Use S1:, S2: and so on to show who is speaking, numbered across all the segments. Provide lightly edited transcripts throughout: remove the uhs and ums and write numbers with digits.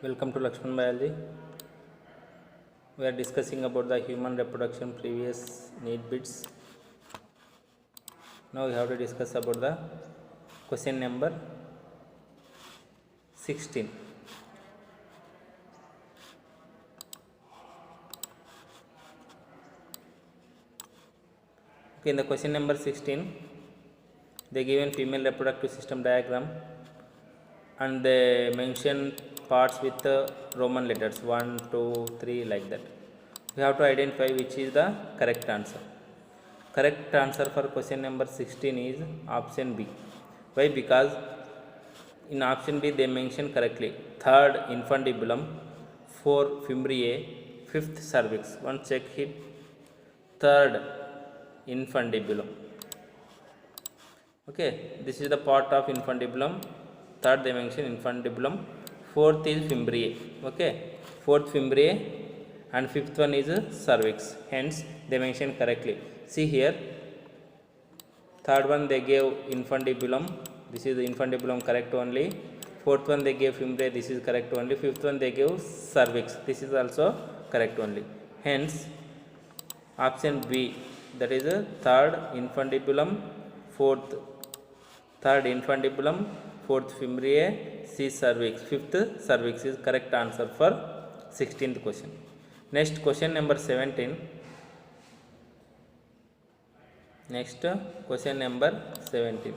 S1: Welcome to Lakshman Biology. We are discussing about the human reproduction previous need bits. Now we have to discuss about the question number 16. Okay, in the question number 16, they given female reproductive system diagram and they mention parts with Roman letters 1, 2, 3 like that. We have to identify which is the correct answer. Correct answer for question number 16 is option B. Why? Because in option B they mention correctly third infundibulum, 4 fimbriae, fifth cervix. One check it. Third infundibulum. Okay, this is the part of infundibulum. Third they mention infundibulum. Fourth is fimbriae. Okay, fourth fimbriae and fifth one is cervix. Hence they mention correctly. See here, third one they gave infundibulum. This is the infundibulum correct only. Fourth one they gave fimbriae. This is correct only. Fifth one they gave cervix. This is also correct only. Hence option B, that is a third infundibulum, fourth third infundibulum, fourth fimbriae, C cervix, fifth cervix is correct answer for 16th question. Next question number 17. Next question number 17.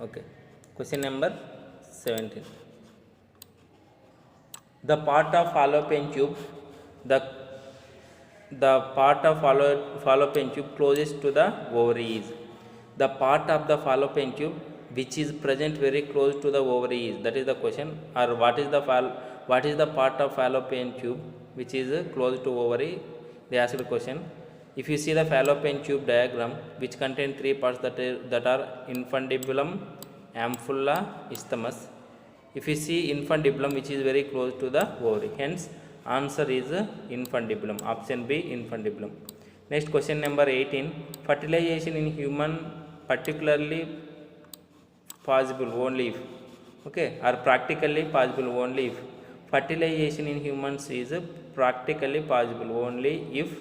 S1: Okay, question number 17. The part of fallopian tube, the part of fallopian tube closest to the ovary is. The part of the fallopian tube which is present very close to the ovary is. That is the question. Or what is the part of fallopian tube which is close to ovary? They asked the question. If you see the fallopian tube diagram, which contain three parts that are infundibulum, ampulla, isthmus. If you see infundibulum which is very close to the ovary, hence answer is infundibulum. Option B, infundibulum. Next question number 18. Fertilization in human particularly possible only if, okay, or practically possible only if. Fertilization in humans is practically possible only if.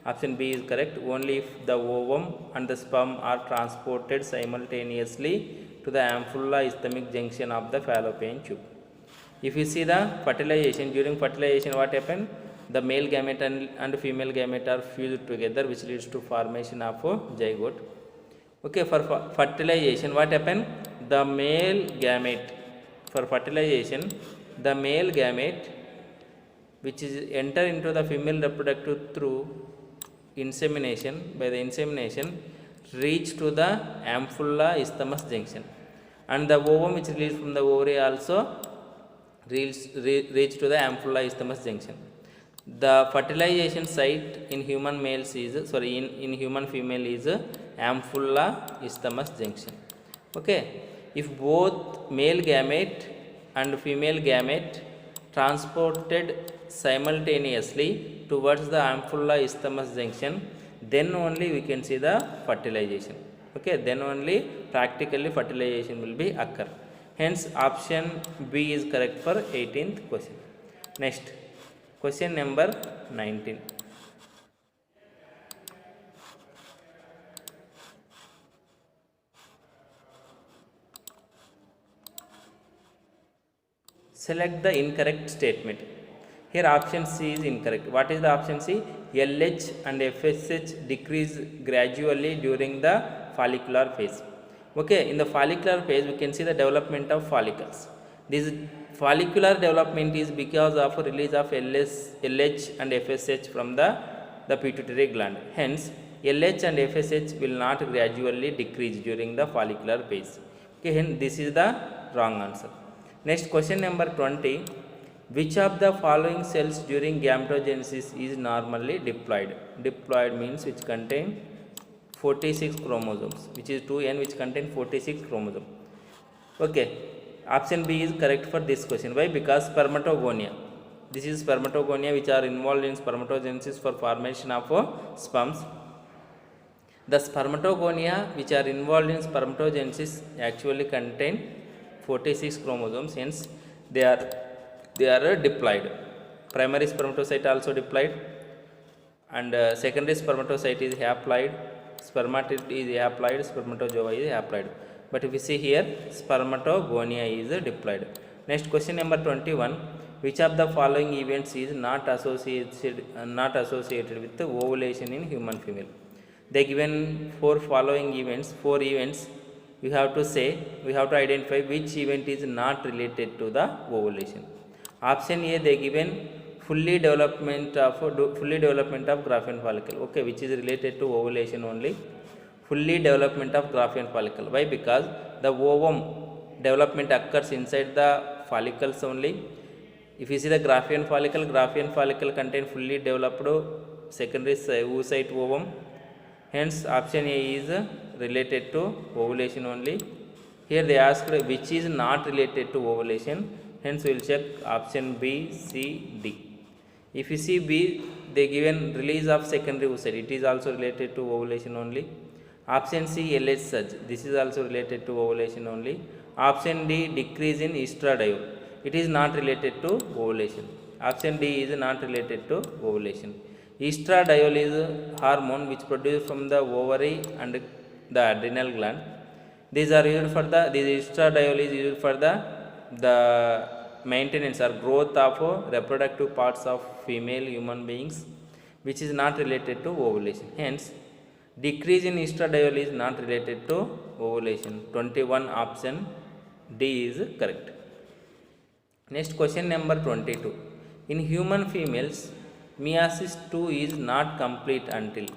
S1: Option B is correct. Only if the ovum and the sperm are transported simultaneously to the ampulla isthmic junction of the fallopian tube. If you see the fertilization, during fertilization what happens? The male gamete and female gamete are fused together, which leads to formation of a zygote. Okay, for fertilization what happens? The male gamete, for fertilization, the male gamete which is enter into the female reproductive through insemination, by the insemination reach to the ampulla isthmus junction, and the ovum which released from the ovary also reach to the ampulla isthmus junction. The fertilization site in human males is, sorry, in human female is ampulla isthmus junction. Okay, if both male gamete and female gamete transported simultaneously towards the ampulla isthmus junction, then only we can see the fertilization. Okay, then only practically fertilization will be occur. Hence option B is correct for 18th question. Next question number 19. Select the incorrect statement. Here option C is incorrect. What is the option C? LH and FSH decrease gradually during the follicular phase. Okay, in the follicular phase we can see the development of follicles. This follicular development is because of release of LH and FSH from the pituitary gland. Hence LH and FSH will not gradually decrease during the follicular phase. Okay, hence this is the wrong answer. Next question number 20. Which of the following cells during gametogenesis is normally diploid? Diploid means which contain 46 chromosomes, which is 2n, which contain 46 chromosomes. Okay, option B is correct for this question. Why? Because spermatogonia. This is spermatogonia which are involved in spermatogenesis for formation of sperms. The spermatogonia which are involved in spermatogenesis actually contain 46 chromosomes, hence they are diploid. Primary spermatocyte also diploid, and secondary spermatocyte is haploid, spermatid is haploid, spermatozoa is haploid. But if you see here, spermatogonia is diploid. Next question number 21. Which of the following events is not associated with ovulation in human female? They given four events. We have to identify which event is not related to the ovulation. Option A, they given fully development of Graafian follicle. Okay, which is related to ovulation only. Fully development of Graafian follicle. Why? Because the ovum development occurs inside the follicles only. If you see the Graafian follicle contain fully developed secondary oocyte ovum. Hence, option A is related to ovulation only. Here they asked which is not related to ovulation. Hence, we will check option B, C, D. If you see B, they given release of secondary oocyte. It is also related to ovulation only. Option C, LH surge. This is also related to ovulation only. Option D, decrease in estradiol. It is not related to ovulation. Option D is not related to ovulation. Estradiol is a hormone which produced from the ovary and the adrenal gland. These are used for this estradiol is used for the maintenance or growth of reproductive parts of female human beings, which is not related to ovulation. Hence, decrease in estradiol is not related to ovulation. 21 option D is correct. Next question number 22. In human females, meiosis II is not complete until.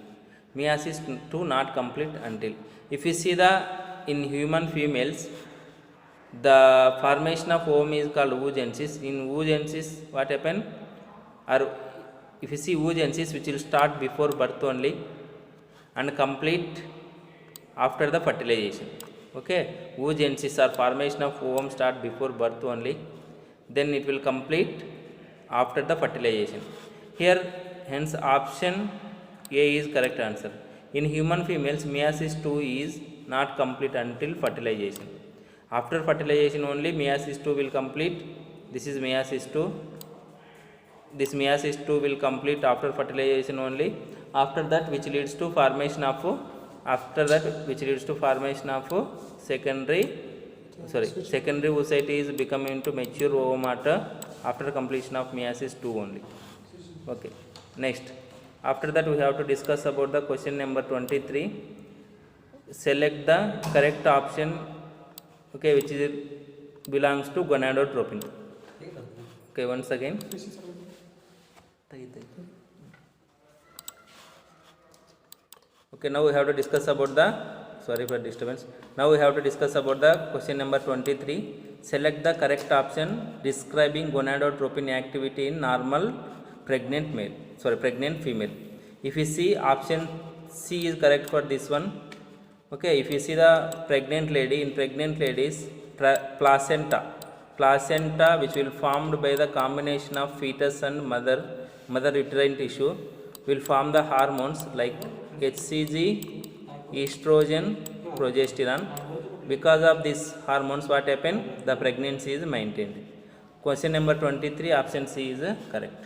S1: If you see in human females, the formation of ovum is called oogenesis. In oogenesis, what happen? Or if you see oogenesis, which will start before birth only and complete after the fertilization. Okay, oogenesis or formation of ovum start before birth only, then it will complete after the fertilization. Here, hence option A is correct answer. In human females, meiosis II is not complete until fertilization. After fertilization only meiosis II will complete. This is meiosis II. This meiosis II will complete after fertilization only. After that, which leads to formation of secondary oocyte is becoming into mature ovum after completion of meiosis II only. Okay. Next, after that we have to discuss about the question number 23. Select the correct option. Okay, which is belongs to gonadotropin. Okay, once again. Okay, now we have to discuss about the, sorry for disturbance. Now we have to discuss about the question number 23. Select the correct option describing gonadotropin activity in normal pregnant female. If you see, option C is correct for this one. Okay, if you see the pregnant lady, in pregnant ladies, placenta which will formed by the combination of fetus and mother uterine tissue will form the hormones like HCG, estrogen, progesterone. Because of these hormones, what happen? The pregnancy is maintained. Question number 23, option C is correct.